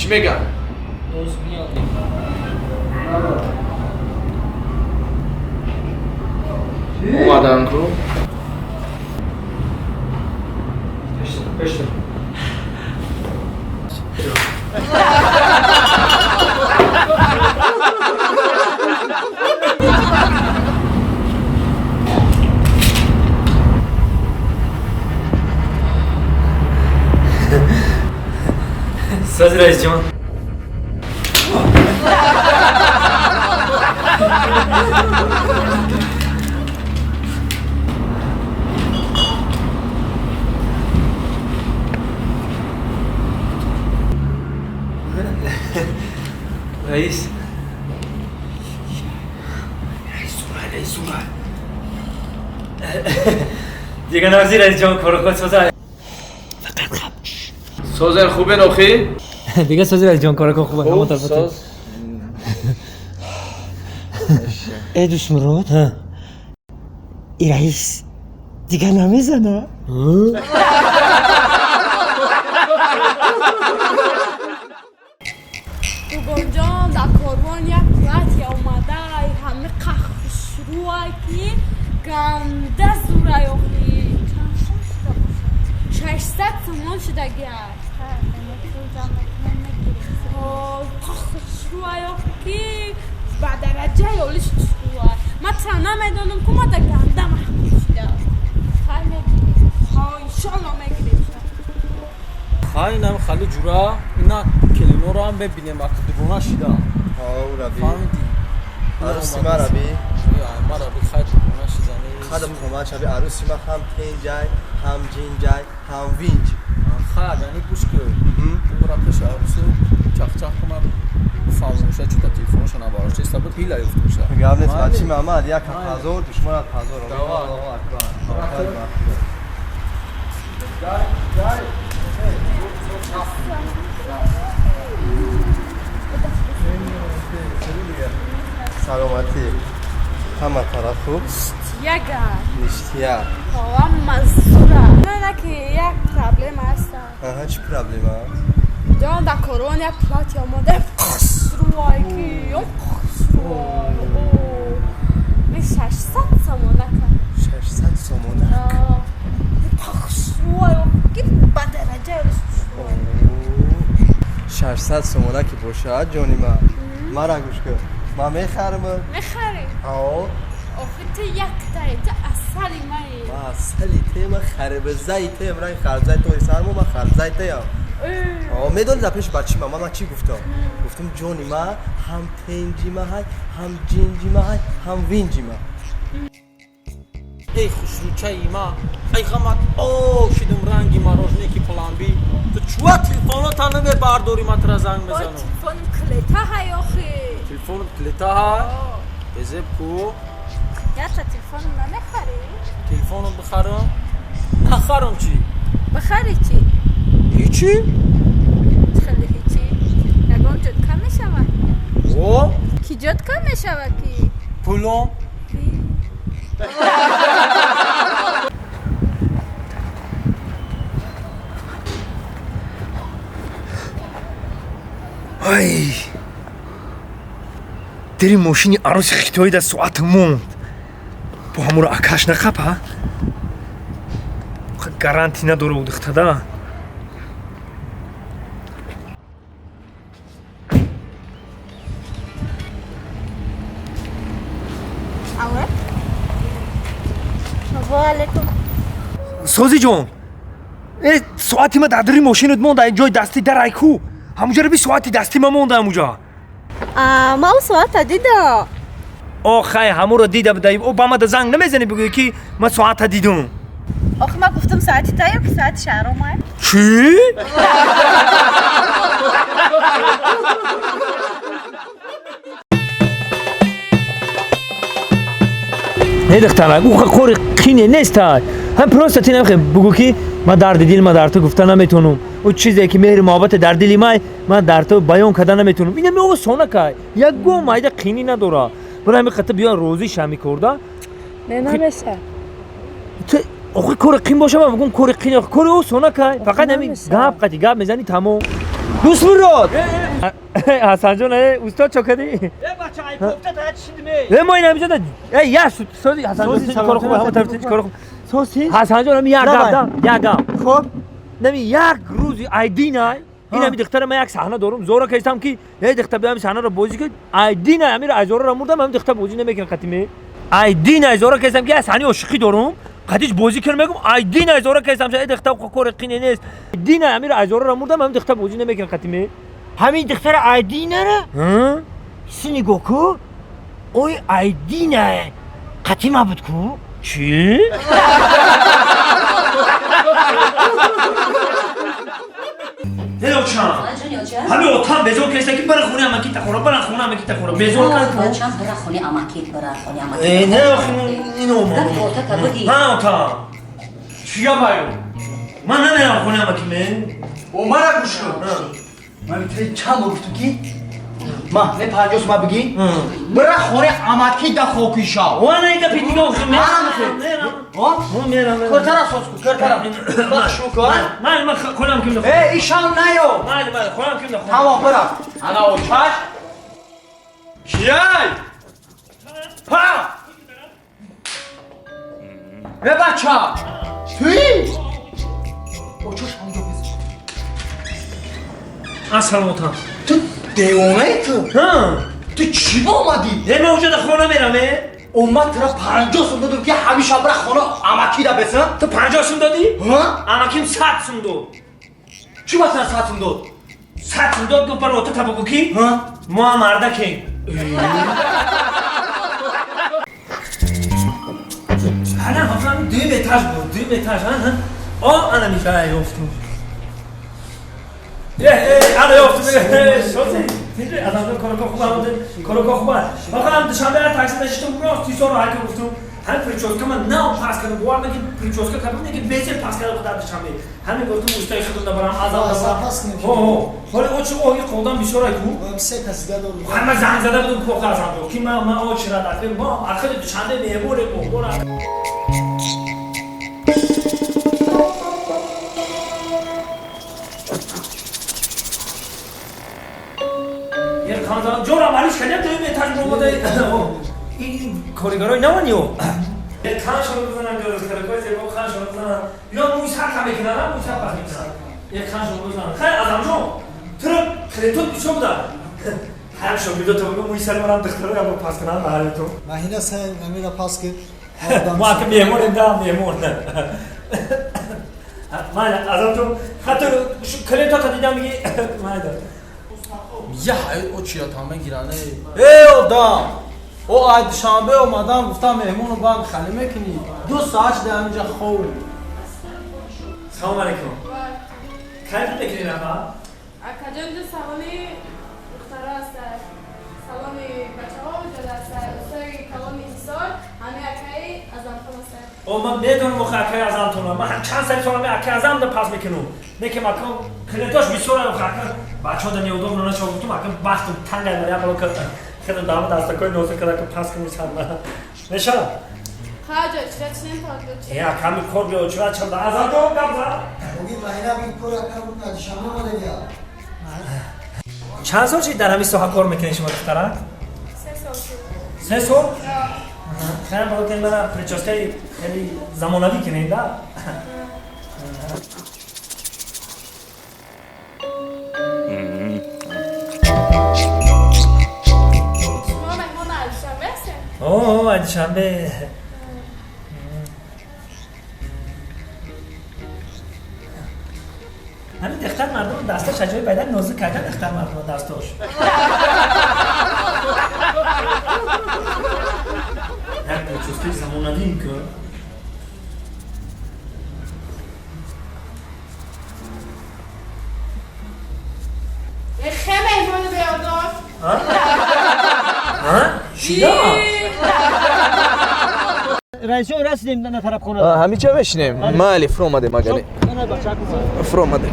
چی میگن؟ اومدن کو؟ پشت ساز رئیس جان رئیس دیگه نازی رئیس جان کارو خود سازه سازر خوبه نوخی؟ دیگه سازی رئیس جان کارو خوبه همون طرف ساز ای دوست مراد ای رئیس دیگه نمیزنه بگم جان در کاروان یک راتی آمده همه قخشروی که گنده زوره یاخی 600 تومان شده گشت قخشروی یاخی به درجه یالیش شروع من تنها میدانم که ما در گنده محکوم شده خیلی میگیریم انشالله میگیریم خواهی نمی خالی جورا اینا کلینو رو هم ببینیم وقتی دونا شده او ربی فهمیدی؟ عروسی ما ربی ما ربی خیلی دونا شده خدم کمک شبی عروسی ما هم تین جای هم جین جای هم وینج خیلی یعنی گوش که برا پیش عروسی چخ چخ کنم فاوموشه چی تا تیفونشو نبارش چیستا بود هیلا یفت میشه بگم نیست بچی محمد یک پازور دشمنت پازور سلامتی همه طرف خوب یگه نشتیه هم مزوره نه که یک پرابلم هست چی پرابلم هست؟ جان در کاروان یک پلاتی آمده قصروی که قصروی می 600 سمانه کن 600 سمانه قصروی که به درجه 600 سمانه که باشه جانی من را گوش کن من میخرم میخری آه آخه تو یک تایی تو اصلی مایی ما اصلی تیم خرب زیته امرای خرب زیت توی سرمو من خرب زیته میدونی در پیش بچی من چی گفتم جونی ما هم تنجی ما های هم جینجی ما های هم وینجی ما ای خوشروچه ای ما ای غمت او شدم رنگی ما روشنه کی پلان بی تو چوه تلفونو تا نمی بارداری ما ترا زنگ بزنم تلفون کلیتا های آخی تلفون کلیتا های بزب کو یا تا تلفون نمیخری؟ تلفونو بخرم؟ نخرم چی؟ بخری چی؟ هیچی؟ خیلی هیچی نگم جد کم میشوه او؟ کی جد کم میشوه کی؟ پولم؟ ای دری ماشینی عروس خیتایی در ساعت موند با همون رو اکش نخب ها گارانتی نداره او دخته ده سازی جان ساعتی ما در دری ماشینت مونده جای دستی در ایکو همونجا رو بی ساعتی دستی ما مونده همونجا ما او ساعت دیده آخه همون رو دیده بدهیم او با ما در زنگ نمیزنی بگوی که ما ساعت دیدم آخه ما گفتم ساعتی تایی که ساعت شهر اومد چی؟ نه دخترم او خور قینه نیست هم پروستاتی نمیخواه بگو که من درد دل ما در تو گفته نمیتونم او چیزی که مهر محبت در دلی من در تو بیان کردن نمیتونم اینه میگه سونه که یک گو مایده قینی نداره برای همین خطه بیا روزی شمی کرده نه نمیشه تو آخه کور قین باشه من بگم کور قین کور او سونه که فقط همین گپ قطی گپ میزنی تمام دوست مراد حسن جان استاد چوکدی بچه ای کوفته تا چی می ما این همینجا ای یا سوزی حسن جان کارو خوب همه طرف کارو خوب سوسی حسن جان یک گام خب نمی یک روزی ایدین ای این همین دختر من یک صحنه دارم زورا کشتم که یه دختر بیام صحنه رو بازی کرد ایدین امیر از زورا رو مردم هم دختر بازی نمیکنه قطیمه ایدین از زورا کشتم که صحنه عشقی دارم قدیش بازی کنم میگم ایدین از زورا کشتم شاید دختر کور قینه نیست ایدین امیر از زورا رو مردم هم دختر بازی نمیکنه قطیمه همین دختر ایدین نه سینی گوکو اوی ایدین قطیمه بود کو چی هلوچان همه اوتان بزور کشته که برای خونه اماکی تخورا برای خونه اماکی تخورا بزور کن بچه‌م برای خونه اماکیت برای خونه اماکیت نه اینو ما اوتا کبودی ها اوتا چیا بایو من نمیرم خونه اماکی من او مرا گوش کن من میتونی چند بار گفتم که ما نه پنجاس ما بگی برای خونه اماکی دا خوکیشا وانا اینکه پیتیگه افتم میرم میرم کرتر اساس کن کرتر بخشو کن من خونم کم دخونم ایشان نیو من خونم کم دخونم تمام برم انا او چاش کیای پا بچه توی او چوش همونجا بزن السلام اوتا تو دیوانه تو ها تو چی با اومدی؟ من اونجا در خونه میرم اومد طرف 50 سوم دادم که همیشه برای خونه اماکی دا بسن تو 50 سوم دادی؟ ها؟ اماکیم 100 سوم داد چی مثلا 100 سوم داد؟ 100 سوم داد گفت برای اوتا تبگو کی؟ ها؟ ما هم مردکیم حالا حافظم دوی بهتاج بود دوی بهتاج ها انا میشه یافتم انا یافتم شوزی دیدی آدم کارو خوبه واقعا دوشنبه تاکسی داشتم راست تیسو رو حرکت گفتم هم پریچوسکا من نه پاس کردم بوار میگه پریچوسکا کردم که بیزه پاس کردم خدا دوشنبه همین گفتم استای شدم برام عذاب ولی او چه اوی قودم بیشورای کو سه کسی دادم همه زنگ زده بودم کوخ ازم که من او چرا داخل ما آخر دوشنبه میمونه بوار یه خانم جورا مالیش کنیم تو این تاج بوده این کارگرای نمانیو یه خانش رو بزنم جورا کارگرای زیبا خانش رو بزنم یا موش حرف میکنم موش حرف میکنم یه خانش رو بزنم خیلی آدم جو تو خیلی تو بیشتر بوده هر شو بیدو تو بگو موی سر منم دختره رو پاس کنم به تو من هینا سن امیرا پاس که ما که میمون اندام میمون من آدم جو حتی کلی تا دیدم میگی من یه های او چیا تامه گیرانه ای آدم او عید شنبه اومدم گفتم مهمون رو با هم خلیمه کنی 2 ساعت ده همینجا خوب سلام علیکم کاری بکنی رفا؟ کجا اینجا سالانی دختره هست سالانی بچه ها وجود هست سوی کلانی حسار همه اکایی از آنتون هست او من بدون مخه اکایی از آنتون من چند سال سالمی اکایی از آنتون پاس میکنم نه که مکم کلیداش بیشتره مخه بچه ها دنیا دو نونه شو گفتم مکم باستم تنگه مریا قلو که خیلی دامه دستکوی نوزه کده که پاس کنی سرمه نشا خواهجا چرا چنین پاک یا کمی کور بیو چرا چند از آنتون گفت بگید مهینا بین کور اکر بود عید شنبه ماده گیا چند سال چی در همی سوها کار میکنی شما دختره؟ 3 سال 3 سال؟ خیلی باید که من پریچاسته خیلی زمانوی کنید ده؟ شما مهمان عید شنبه هستین؟ اوه عید شنبه همین دختر مردم دستاش اجای بدن نازک کردن دختر مردم دستاش یک پریچاسته زمانوی میکن خیلی مهمان بیادار ها؟ چیا؟ رئیس جمهور رسیدیم نه طرف خونه همیشه بشینیم مالی فرو اومده مگالی فرو اومده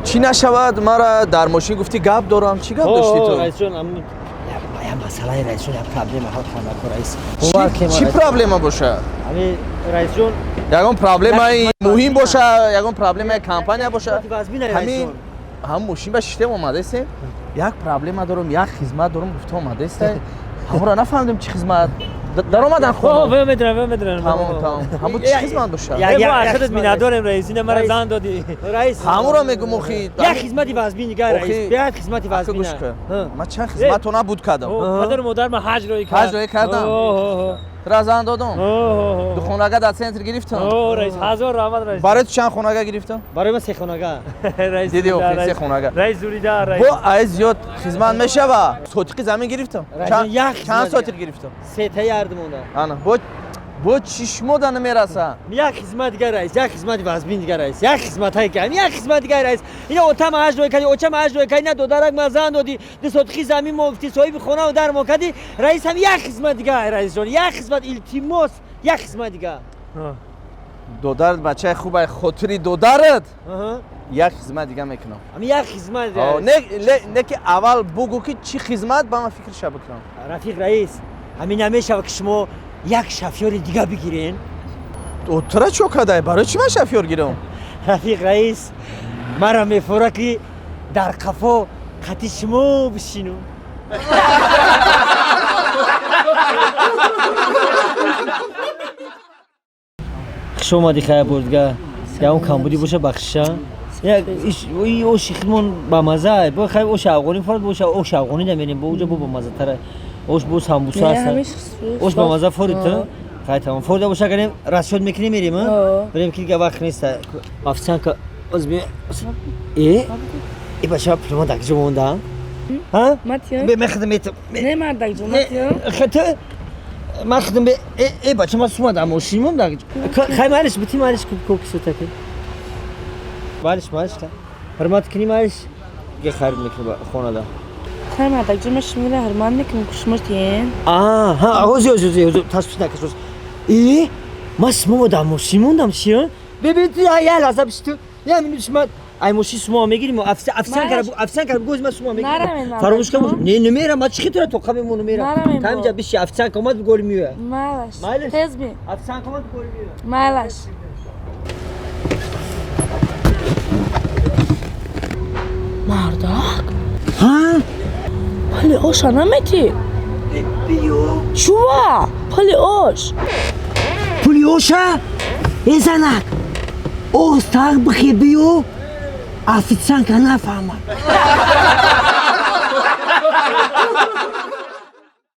چی چی نشود مرا در ماشین گفتی گپ دارم چی گپ داشتی تو رئیس جان اما یا مسئله رئیس جان یا پرابلم ها خانه رئیس چی پرابلم باشه همین رئیس جان یگان پرابلم مهم باشه یگان پرابلم کمپانی باشه همین هم ماشین به شیشتم اومده است یک پرابلم دارم یک خدمت دارم گفته اومده است همون را نفهمیدم چی خدمت در اومدن خونه میدونم تمام همون چی خدمت باشه یا خودت می ندارم رئیس این مرا زن دادی رئیس همون را میگم مخی یک خدمتی واسبین نگاه رئیس بیاد خدمتی واسبین من چند خدمت تو نبود کردم پدر مادر من حج روی کردم ترا زن دادم دو خونگاه در سنتر گرفتم رئیس هزار رحمت رئیس برای تو چند خونگاه گرفتم برای من 3 خونگاه رئیس دیدی او 3 خونگاه رئیس زوری دار رئیس با از زیاد خدمت میشه و سوتقی زمین گرفتم چند سوتق گرفتم 3 تا یارد مونده انا با چشمو دن میرسه یک خدمت دیگه رئیس یک خدمت واسبین دیگه رئیس یک خدمت های کردم یک خدمت دیگه رئیس اینا اوتم حج روی کردی اوچم حج روی کردی نه دو درک مزن دادی دو سوتقی زمین مفتی صاحب خونه و در کردی رئیس هم یک خدمت دیگه رئیس جان یک خدمت التماس یک خدمت دیگه دو درد بچه خوبه خاطری دو درد یک خدمت دیگه میکنم همین یک خدمت نه که اول بگو که چی خدمت با من فکرش بکنم رفیق رئیس همین نمیشه که شما یک شفیار دیگه بگیرین تو چو کده برای چی من شفیار گیرم رفیق رئیس مرا میفوره که در قفا خطی شما بشینم شما دی خیلی بردگاه یا اون کمبودی باشه بخشش او شیخمون با مزه با خیلی او شاوگونی فرد باشه او شاوگونی نمیریم با اونجا با مزه تره اوش بو سامبوسا هست اوش با مزه فرد خیلی تمام فرد باشه کنیم رسول میکنیم میریم بریم که وقت نیست افسان که از بی ای بچه پلما دکجو مونده ها ماتیان به خدمت نه من دکجو ماتیان خطه ما خدم به ای بچه ما سوما دامو شیمون دکجو خیلی مالش بتی مالش کوکسو تکی مالش که حرمت کنی مالش که خرید میکنه خونه دا خیلی من دکجو مشمیره حرمان میکنم کشمرتین ها اوزی تصفیه نکش ای ما سوما دامو شیمون دام چیه ببین تو یا لحظه بشتو یا میش ما ای موشی سوما میگیریم افسان کرد گوز ما سوما میگیریم فراموش کن نه نمیرم ما چی تو تو خب مونو میرم همینجا بشی افسان کمات گل میوه مالش تز بی افسان کمات گل میوه مالش مرداق ها پلی اوش نمیتی بیو شوا پلی اوش پولیوشا اینزنک اوستاق بخی بیو افسان که نفهمم